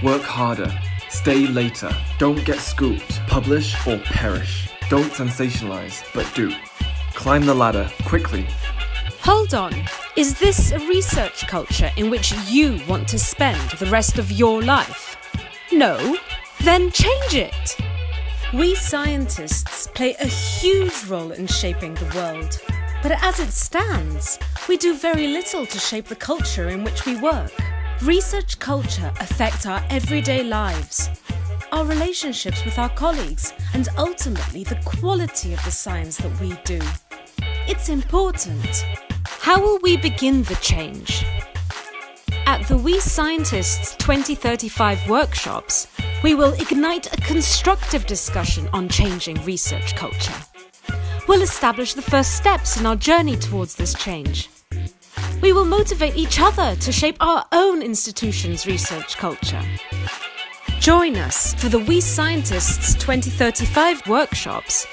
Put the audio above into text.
Work harder. Stay later. Don't get scooped. Publish or perish. Don't sensationalize, but do. Climb the ladder quickly. Hold on. Is this a research culture in which you want to spend the rest of your life? No? Then change it. We scientists play a huge role in shaping the world. But as it stands, we do very little to shape the culture in which we work. Research culture affects our everyday lives, our relationships with our colleagues, and ultimately the quality of the science that we do. It's important. How will we begin the change? At the We Scientists 2035 workshops, we will ignite a constructive discussion on changing research culture. We'll establish the first steps in our journey towards this change. We will motivate each other to shape our own institution's research culture. Join us for the We Scientists 2035 workshops